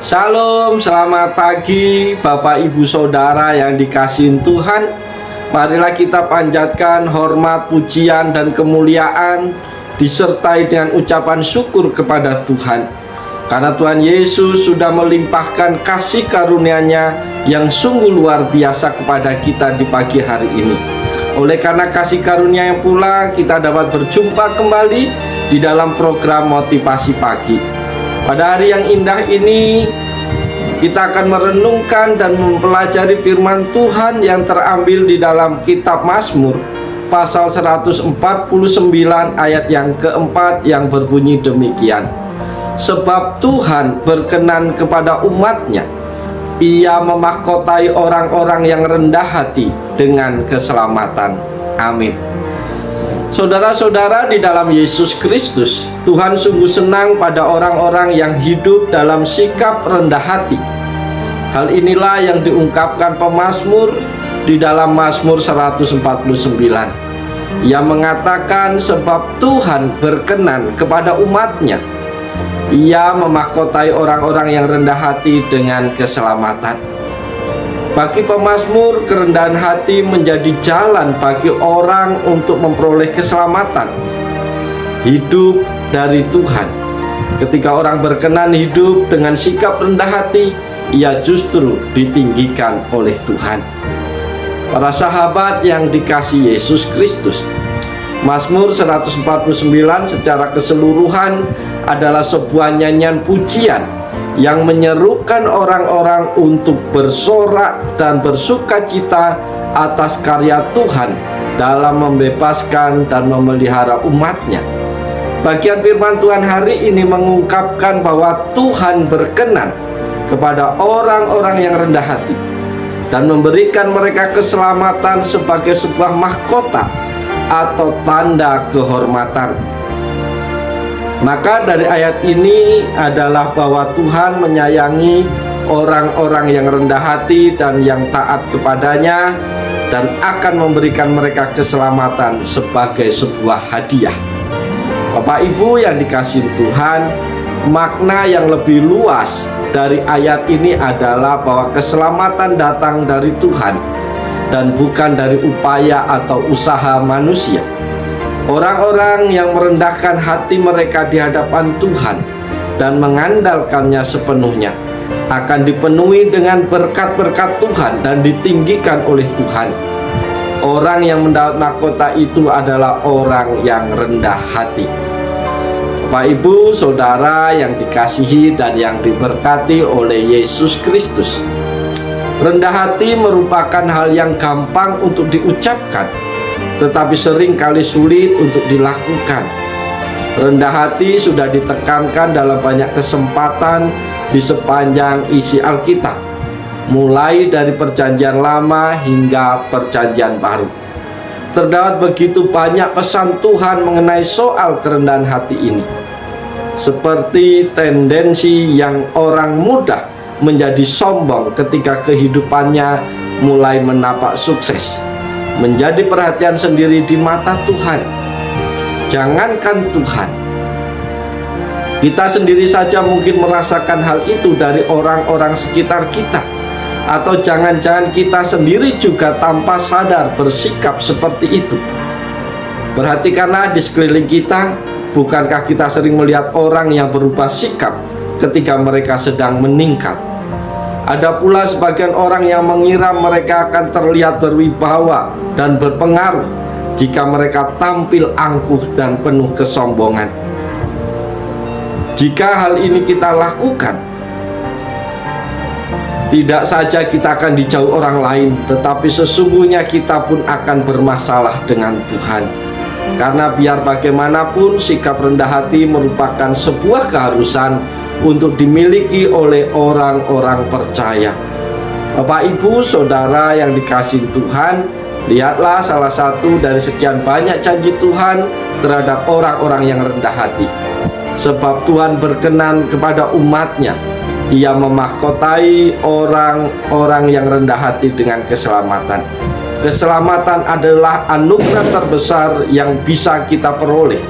Shalom, selamat pagi Bapak Ibu Saudara yang dikasihi Tuhan. Marilah kita panjatkan hormat, pujian, dan kemuliaan disertai dengan ucapan syukur kepada Tuhan. Karena Tuhan Yesus sudah melimpahkan kasih karunia-Nya yang sungguh luar biasa kepada kita di pagi hari ini. Oleh karena kasih karunia yang pula kita dapat berjumpa kembali di dalam program Motivasi Pagi. Pada hari yang indah ini kita akan merenungkan dan mempelajari firman Tuhan yang terambil di dalam kitab Mazmur pasal 149 ayat yang keempat yang berbunyi demikian. Sebab Tuhan berkenan kepada umat-Nya, Ia memahkotai orang-orang yang rendah hati dengan keselamatan. Amin. Saudara-saudara di dalam Yesus Kristus, Tuhan sungguh senang pada orang-orang yang hidup dalam sikap rendah hati. Hal inilah yang diungkapkan pemazmur di dalam Mazmur 149. Ia mengatakan sebab Tuhan berkenan kepada umat-Nya, Ia memahkotai orang-orang yang rendah hati dengan keselamatan. Bagi pemazmur, kerendahan hati menjadi jalan bagi orang untuk memperoleh keselamatan, hidup dari Tuhan. Ketika orang berkenan hidup dengan sikap rendah hati, ia justru ditinggikan oleh Tuhan. Para sahabat yang dikasihi Yesus Kristus, Mazmur 149 secara keseluruhan adalah sebuah nyanyian pujian yang menyerukan orang-orang untuk bersorak dan bersukacita atas karya Tuhan dalam membebaskan dan memelihara umat-Nya. Bagian firman Tuhan hari ini mengungkapkan bahwa Tuhan berkenan kepada orang-orang yang rendah hati dan memberikan mereka keselamatan sebagai sebuah mahkota atau tanda kehormatan. Maka dari ayat ini adalah bahwa Tuhan menyayangi orang-orang yang rendah hati dan yang taat kepadanya, dan akan memberikan mereka keselamatan sebagai sebuah hadiah. Bapak Ibu yang dikasihi Tuhan, makna yang lebih luas dari ayat ini adalah bahwa keselamatan datang dari Tuhan dan bukan dari upaya atau usaha manusia. Orang-orang yang merendahkan hati mereka di hadapan Tuhan dan mengandalkannya sepenuhnya akan dipenuhi dengan berkat-berkat Tuhan dan ditinggikan oleh Tuhan. Orang yang mendapat mahkota itu adalah orang yang rendah hati. Bapak Ibu Saudara yang dikasihi dan yang diberkati oleh Yesus Kristus, rendah hati merupakan hal yang gampang untuk diucapkan, tetapi sering kali sulit untuk dilakukan. Rendah hati sudah ditekankan dalam banyak kesempatan di sepanjang isi Alkitab, mulai dari Perjanjian Lama hingga Perjanjian Baru. Terdapat begitu banyak pesan Tuhan mengenai soal kerendahan hati ini, seperti tendensi yang orang mudah menjadi sombong ketika kehidupannya mulai menapak sukses, menjadi perhatian sendiri di mata Tuhan. Jangankan Tuhan, kita sendiri saja mungkin merasakan hal itu dari orang-orang sekitar kita. Atau jangan-jangan kita sendiri juga tanpa sadar bersikap seperti itu. Perhatikanlah di sekeliling kita, bukankah kita sering melihat orang yang berubah sikap ketika mereka sedang meningkat? Ada pula sebagian orang yang mengira mereka akan terlihat berwibawa dan berpengaruh jika mereka tampil angkuh dan penuh kesombongan. Jika hal ini kita lakukan, tidak saja kita akan dijauh orang lain, tetapi sesungguhnya kita pun akan bermasalah dengan Tuhan. Karena biar bagaimanapun, sikap rendah hati merupakan sebuah keharusan untuk dimiliki oleh orang-orang percaya. Bapak Ibu Saudara yang dikasihi Tuhan, lihatlah salah satu dari sekian banyak janji Tuhan terhadap orang-orang yang rendah hati. Sebab Tuhan berkenan kepada umat-Nya, Ia memahkotai orang-orang yang rendah hati dengan keselamatan. Keselamatan adalah anugerah terbesar yang bisa kita peroleh.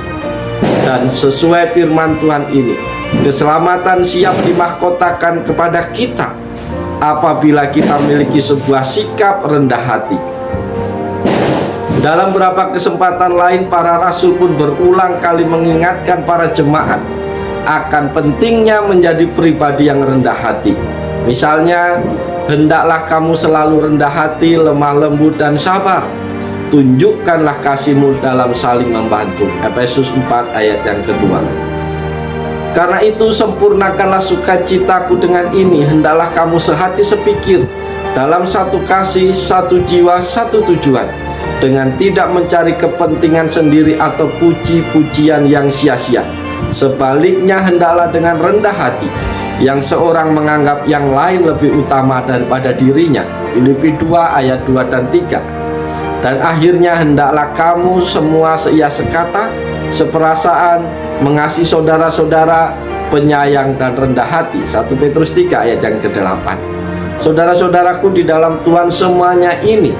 Dan sesuai firman Tuhan ini, Keselamatan siap dimahkotakan kepada kita apabila kita memiliki sebuah sikap rendah hati. Dalam beberapa kesempatan lain, para rasul pun berulang kali mengingatkan para jemaat akan pentingnya menjadi pribadi yang rendah hati. Misalnya, hendaklah kamu selalu rendah hati, lemah lembut dan sabar. Tunjukkanlah kasihmu dalam saling membantu. Efesus 4 ayat yang kedua. Karena itu sempurnakanlah sukacitaku dengan ini, hendaklah kamu sehati sepikir, dalam satu kasih, satu jiwa, satu tujuan, dengan tidak mencari kepentingan sendiri atau puji-pujian yang sia-sia. Sebaliknya hendaklah dengan rendah hati, yang seorang menganggap yang lain lebih utama daripada dirinya. Filipi 2 ayat 2 dan 3. Dan akhirnya hendaklah kamu semua seia sekata, seperasaan, mengasihi saudara-saudara, penyayang dan rendah hati. 1 Petrus 3 ayat yang ke-8. Saudara-saudaraku di dalam Tuhan, semuanya ini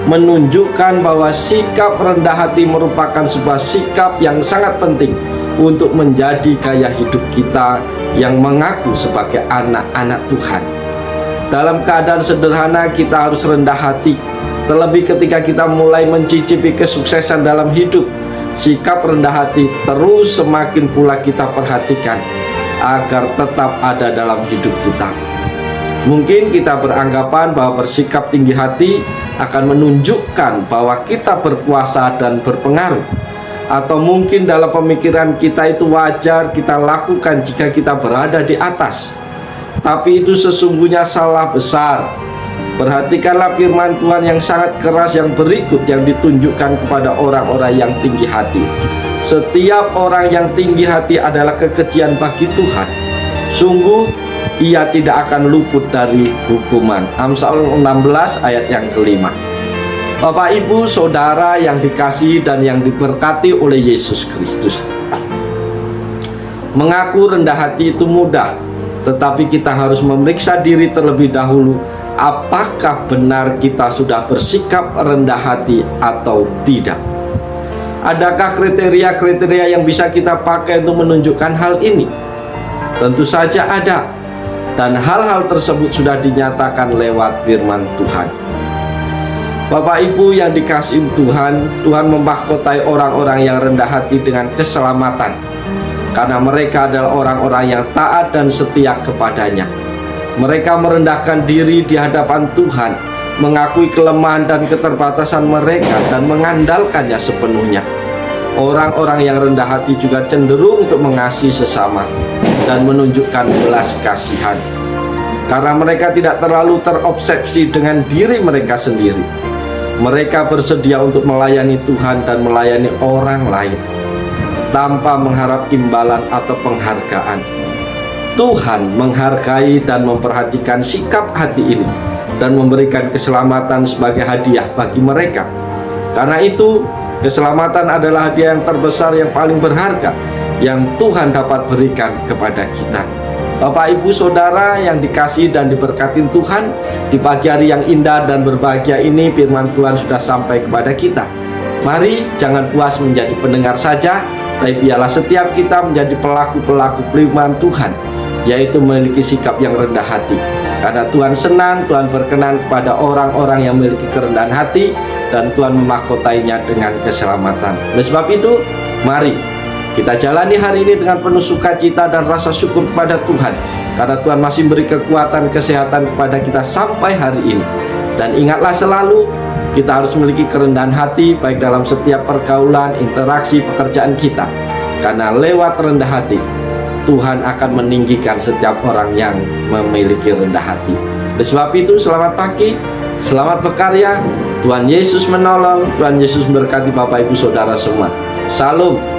menunjukkan bahwa sikap rendah hati merupakan sebuah sikap yang sangat penting untuk menjadi gaya hidup kita yang mengaku sebagai anak-anak Tuhan. Dalam keadaan sederhana kita harus rendah hati. Terlebih ketika kita mulai mencicipi kesuksesan dalam hidup, sikap rendah hati terus semakin pula kita perhatikan agar tetap ada dalam hidup kita. Mungkin kita beranggapan bahwa bersikap tinggi hati akan menunjukkan bahwa kita berkuasa dan berpengaruh. Atau mungkin dalam pemikiran kita itu wajar kita lakukan jika kita berada di atas. Tapi itu sesungguhnya salah besar. Perhatikanlah firman Tuhan yang sangat keras yang berikut yang ditunjukkan kepada orang-orang yang tinggi hati. Setiap orang yang tinggi hati adalah kekejian bagi Tuhan. Sungguh ia tidak akan luput dari hukuman. Amsal 16 ayat yang kelima. Bapak, Ibu, Saudara yang dikasihi dan yang diberkati oleh Yesus Kristus, mengaku rendah hati itu mudah, tetapi kita harus memeriksa diri terlebih dahulu, apakah benar kita sudah bersikap rendah hati atau tidak. Adakah kriteria-kriteria yang bisa kita pakai untuk menunjukkan hal ini? Tentu saja ada, dan hal-hal tersebut sudah dinyatakan lewat firman Tuhan. Bapak Ibu yang dikasihi Tuhan, Tuhan memahkotai orang-orang yang rendah hati dengan keselamatan, karena mereka adalah orang-orang yang taat dan setia kepadanya. Mereka merendahkan diri di hadapan Tuhan, mengakui kelemahan dan keterbatasan mereka dan mengandalkannya sepenuhnya. Orang-orang yang rendah hati juga cenderung untuk mengasihi sesama dan menunjukkan belas kasihan, karena mereka tidak terlalu terobsesi dengan diri mereka sendiri. Mereka bersedia untuk melayani Tuhan dan melayani orang lain tanpa mengharap imbalan atau penghargaan. Tuhan menghargai dan memperhatikan sikap hati ini dan memberikan keselamatan sebagai hadiah bagi mereka. Karena itu, keselamatan adalah hadiah yang terbesar yang paling berharga yang Tuhan dapat berikan kepada kita. Bapak, Ibu, Saudara yang dikasihi dan diberkati Tuhan, di pagi hari yang indah dan berbahagia ini firman Tuhan sudah sampai kepada kita. Mari jangan puas menjadi pendengar saja, tapi biarlah setiap kita menjadi pelaku-pelaku firman Tuhan, yaitu memiliki sikap yang rendah hati. Karena Tuhan senang, Tuhan berkenan kepada orang-orang yang memiliki kerendahan hati, dan Tuhan memahkotainya dengan keselamatan. Oleh sebab itu, mari kita jalani hari ini dengan penuh sukacita dan rasa syukur kepada Tuhan, karena Tuhan masih beri kekuatan, kesehatan kepada kita sampai hari ini. Dan ingatlah selalu, kita harus memiliki kerendahan hati baik dalam setiap pergaulan, interaksi, pekerjaan kita. Karena lewat rendah hati, Tuhan akan meninggikan setiap orang yang memiliki rendah hati. Oleh sebab itu, selamat pagi, selamat berkarya. Tuhan Yesus menolong, Tuhan Yesus memberkati Bapak Ibu Saudara semua. Salam.